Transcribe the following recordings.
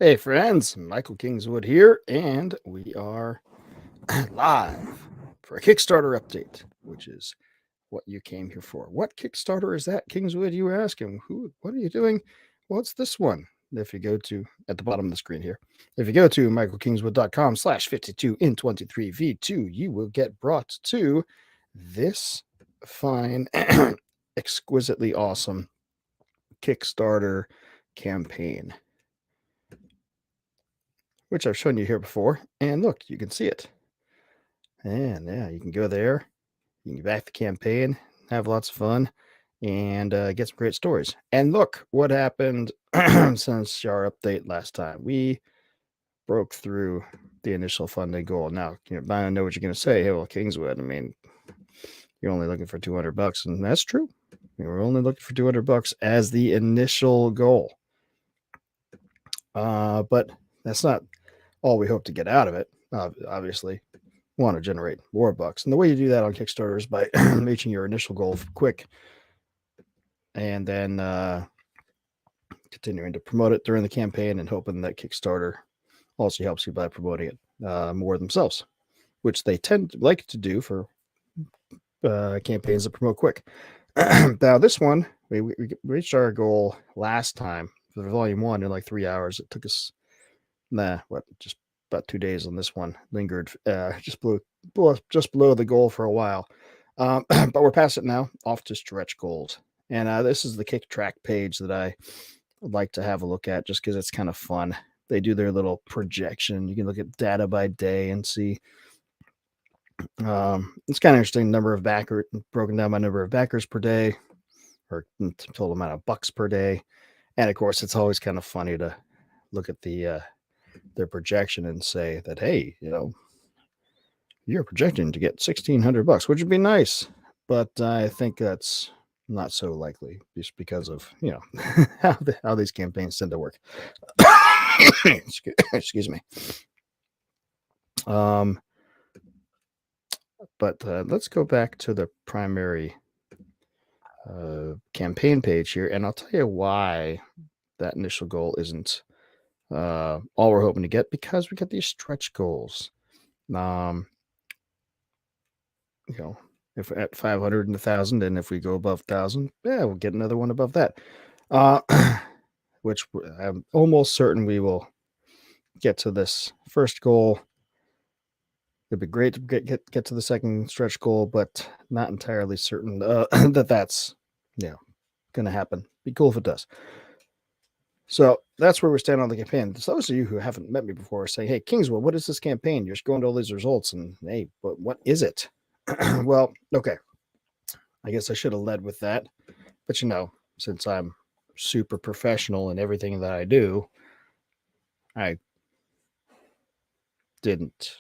Hey friends, Michael Kingswood here, and we are live for a Kickstarter update, which is what you came here for. What Kickstarter is that, Kingswood? You were asking. What are you doing? Well, it's this one. If you go to at the bottom of the screen here, if you go to michaelkingswood.com/52in23v2, you will get brought to this fine, exquisitely awesome Kickstarter campaign, which I've shown you here before. And look, you can see it. And yeah, you can go there, you can back the campaign, have lots of fun, and get some great stories. And look what happened since our update last time. We broke through the initial funding goal. Now, I know what you're going to say. Hey, well, Kingswood, I mean, you're only looking for $200, and that's true. We're only looking for $200 as the initial goal. But that's not all we hope to get out of it. Obviously, want to generate more bucks, and the way you do that on Kickstarter is by reaching your initial goal quick, and then continuing to promote it during the campaign, and hoping that Kickstarter also helps you by promoting it more themselves, which they tend to like to do for campaigns that promote quick. Now this one, we reached our goal last time for volume 1 in like 3 hours. It took us just about 2 days on this one. Lingered just below the goal for a while, but we're past it now. Off to stretch goals. And this is the Kick Track page that I would like to have a look at, just because it's kind of fun. They do their little projection. You can look at data by day and see. It's kind of interesting. Number of backers broken down by number of backers per day, or total amount of bucks per day. And of course, it's always kind of funny to look at their projection and say that, hey, you're projecting to get $1,600, which would be nice, but I think that's not so likely, just because of how these campaigns tend to work. Excuse me. But let's go back to the primary campaign page here, and I'll tell you why that initial goal isn't all we're hoping to get, because we got these stretch goals. If we're at 500 and 1,000, and if we go above 1,000, we'll get another one above that, which I'm almost certain we will get to this first goal. It'd be great to get to the second stretch goal, but not entirely certain that's going to happen. Be cool if it does. So that's where we stand on the campaign. So those of you who haven't met me before say, hey, Kingswood, what is this campaign? You're just going to all these results, and hey, but what is it? Well, okay. I guess I should have led with that. But since I'm super professional in everything that I do, I didn't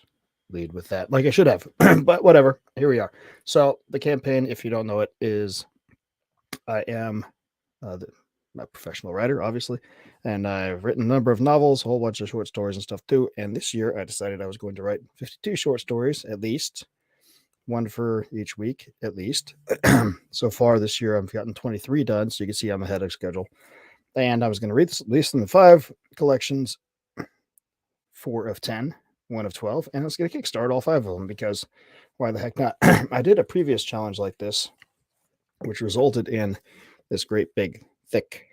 lead with that like I should have. But whatever. Here we are. So the campaign, if you don't know it, is I am a professional writer, obviously, and I've written a number of novels, a whole bunch of short stories and stuff too. And this year I decided I was going to write 52 short stories, at least one for each week, at least. So far this year I've gotten 23 done, so you can see I'm ahead of schedule. And I was going to release them in 5 collections, 4 of 10, 1 of 12, and I was going to kickstart all 5 of them, because why the heck not? I did a previous challenge like this, which resulted in this great big thick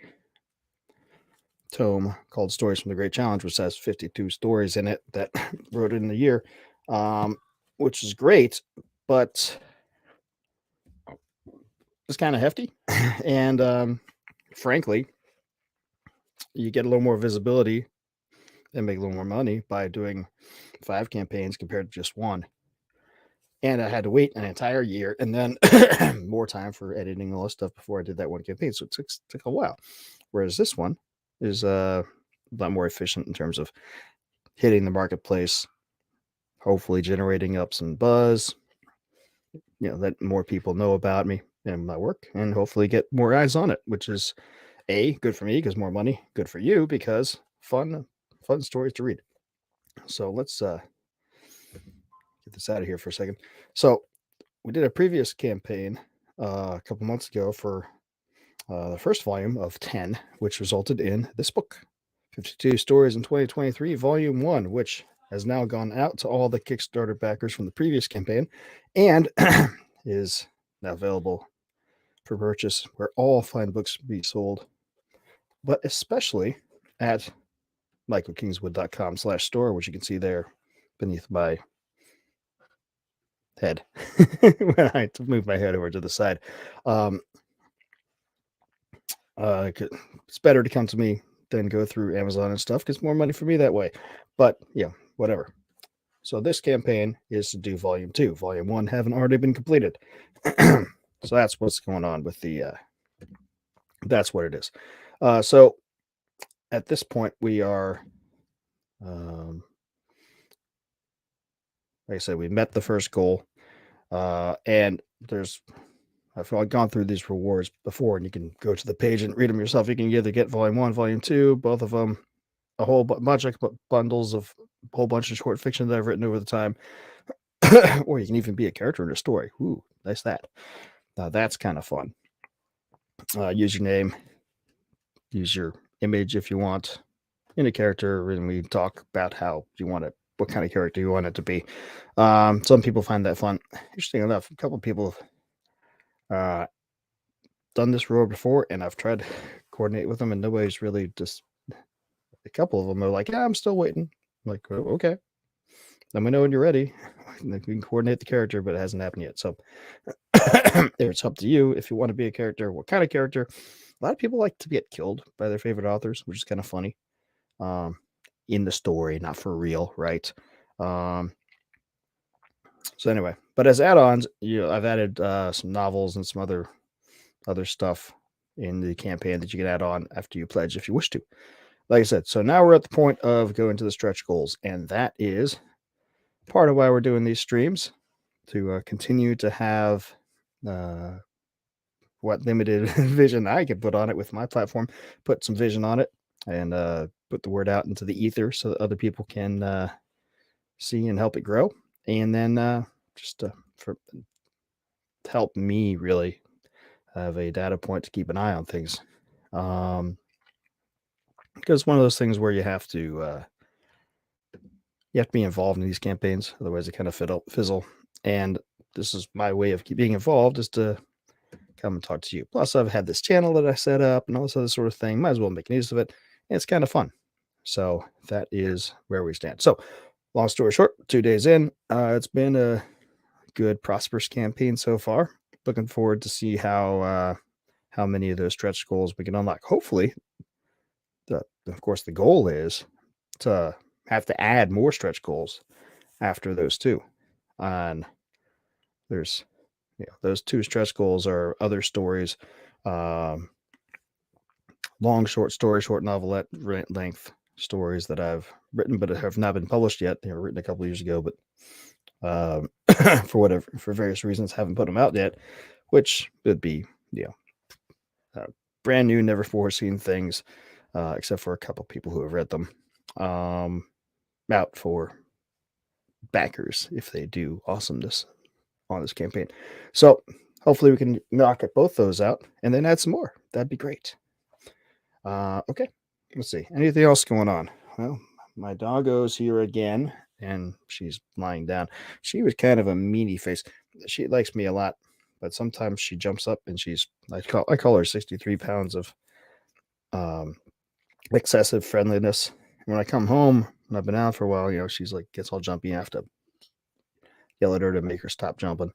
tome called Stories from the Great Challenge, which has 52 stories in it that wrote in the year, which is great, but it's kind of hefty. And frankly, you get a little more visibility and make a little more money by doing 5 campaigns compared to just 1. And I had to wait an entire year, and then more time for editing all this stuff before I did that 1 campaign. So it took a while. Whereas this one is a lot more efficient in terms of hitting the marketplace, hopefully generating up some buzz, let more people know about me and my work, and hopefully get more eyes on it, which is good for me because more money, good for you because fun stories to read. So let's get this out of here for a second. So we did a previous campaign a couple months ago for the first volume of 10, which resulted in this book, 52 Stories in 2023, Volume 1, which has now gone out to all the Kickstarter backers from the previous campaign and is now available for purchase where all fine books be sold, but especially at michaelkingswood.com/store, which you can see there beneath my head when I move my head over to the side. It's better to come to me than go through Amazon and stuff because more money for me that way. But yeah, whatever. So this campaign is to do Volume 2. Volume 1 haven't already been completed. So that's what's going on with the that's what it is. So at this point we are like I said, we met the first goal. And I've gone through these rewards before, and you can go to the page and read them yourself. You can either get Volume 1, Volume 2, both of them, a whole bunch of bundles of a whole bunch of short fiction that I've written over the time, or you can even be a character in a story. Ooh, nice that. That's kind of fun. Use your name, use your image if you want in a character, and we talk about how you want it, what kind of character you want it to be. Some people find that fun. Interesting enough, a couple of people done this reward before, and I've tried to coordinate with them, and nobody's really just. A couple of them are like, "Yeah, I'm still waiting." I'm like, "Oh, okay, let me know when you're ready. We can coordinate the character, but it hasn't happened yet." So it's up to you if you want to be a character. What kind of character? A lot of people like to get killed by their favorite authors, which is kind of funny. In the story, not for real, right? So anyway, but as add-ons, I've added some novels and some other stuff in the campaign that you can add on after you pledge if you wish to. Like I said, so now we're at the point of going to the stretch goals, and that is part of why we're doing these streams, to continue to have what limited vision I can put on it with my platform, put some vision on it, and put the word out into the ether so that other people can see and help it grow. And then just for to help me really have a data point to keep an eye on things. Because one of those things where you have to be involved in these campaigns, otherwise they kind of fizzle. And this is my way of being involved, is to come and talk to you. Plus, I've had this channel that I set up and all this other sort of thing. Might as well make use of it. And it's kind of fun. So that is where we stand. So, long story short, 2 days in, it's been a good, prosperous campaign so far. Looking forward to see how many of those stretch goals we can unlock. Hopefully, of course, the goal is to have to add more stretch goals after those two. And there's, those 2 stretch goals are other stories, long short story, short novelette length stories that I've written but have not been published yet. They were written a couple years ago, but for various reasons haven't put them out yet, which would be brand new, never before seen things, except for a couple people who have read them, out for backers if they do awesomeness on this campaign. So hopefully we can knock both those out and then add some more. That'd be great. Okay, let's see. Anything else going on? Well, my doggo's here again, and she's lying down. She was kind of a meanie face. She likes me a lot, but sometimes she jumps up and I call her 63 pounds of excessive friendliness. When I come home and I've been out for a while, she's like, gets all jumpy. I have to yell at her to make her stop jumping.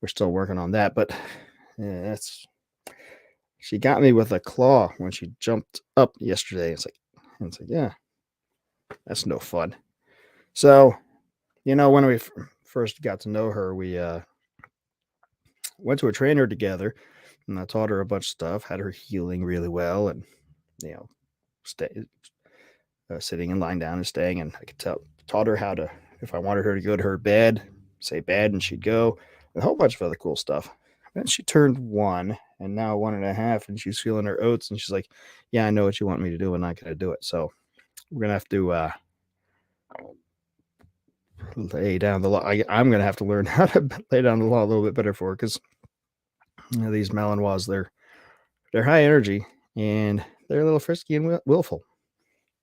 We're still working on that, but yeah, she got me with a claw when she jumped up yesterday. It's like, yeah, that's no fun. So, when we first got to know her, we went to a trainer together, and I taught her a bunch of stuff, had her healing really well, and sitting and lying down and staying, and I could taught her how to, if I wanted her to go to her bed, say bed, and she'd go, and a whole bunch of other cool stuff. Then she turned 1, and now 1.5, and she's feeling her oats, and she's like, "Yeah, I know what you want me to do, and I'm not going to do it." So we're gonna have to lay down the law. I'm gonna have to learn how to lay down the law a little bit better for her, because these Malinois, they're high energy and they're a little frisky and willful.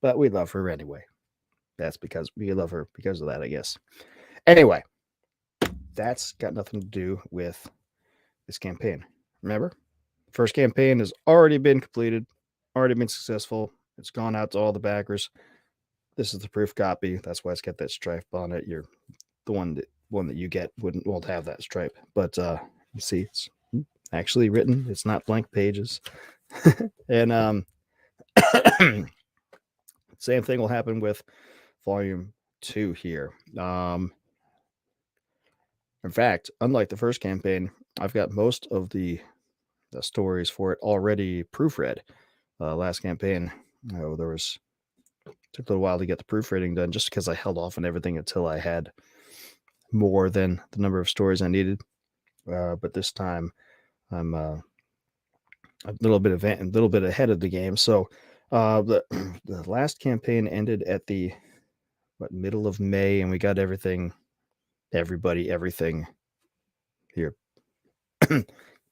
but we love her anyway. That's because we love her because of that, I guess. Anyway, that's got nothing to do with this campaign. Remember, first campaign has already been completed, already been successful. It's gone out to all the backers. This is the proof copy. That's why it's got that stripe on it. You're the one that you get won't have that stripe, but you see, it's actually written. It's not blank pages, and same thing will happen with volume 2 here. In fact, unlike the first campaign, I've got most of the stories for it already proofread. Last campaign, there was took a little while to get the proofreading done, just because I held off on everything until I had more than the number of stories I needed. But this time, I'm a little bit ahead of the game. So the last campaign ended at the middle of May, and we got everything here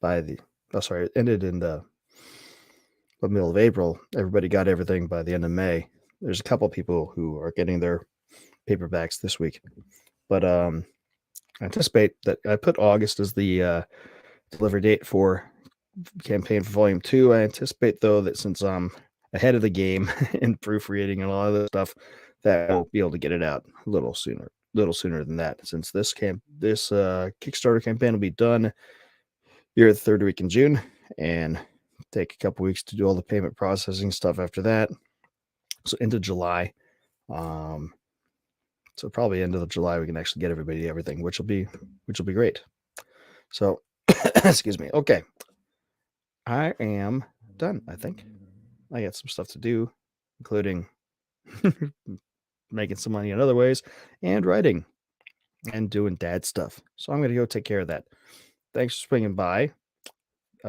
by the it ended in the middle of April. Everybody got everything by the end of May. There's a couple people who are getting their paperbacks this week, but I anticipate that I put August as the delivery date for campaign for volume 2. I anticipate, though, that since I'm ahead of the game in proofreading and all of this stuff, that I'll be able to get it out a little sooner than that, since this Kickstarter campaign will be done here the third week in June, and take a couple weeks to do all the payment processing stuff after that. So into July. So probably end of July we can actually get everybody everything, which will be great. So excuse me. Okay. I am done, I think. I got some stuff to do, including making some money in other ways and writing and doing dad stuff. So I'm going to go take care of that. Thanks for swinging by.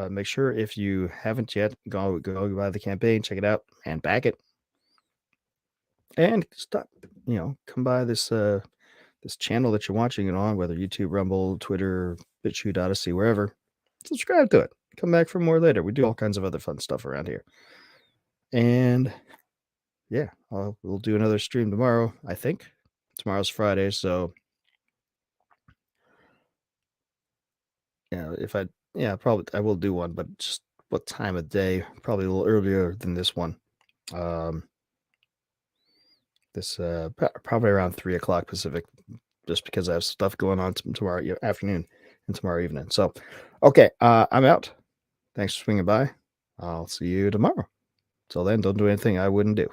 Make sure, if you haven't yet, go by the campaign, check it out, and back it. And stop, come by this this channel that you're watching it on, whether YouTube, Rumble, Twitter, BitChute, Odyssey, wherever. Subscribe to it. Come back for more later. We do all kinds of other fun stuff around here. And yeah, we'll do another stream tomorrow, I think. Tomorrow's Friday, so probably I will do one, but just what time of day? Probably a little earlier than this one. This probably around 3:00 Pacific, just because I have stuff going on tomorrow afternoon and tomorrow evening. So, okay, I'm out. Thanks for swinging by. I'll see you tomorrow. Till then, don't do anything I wouldn't do.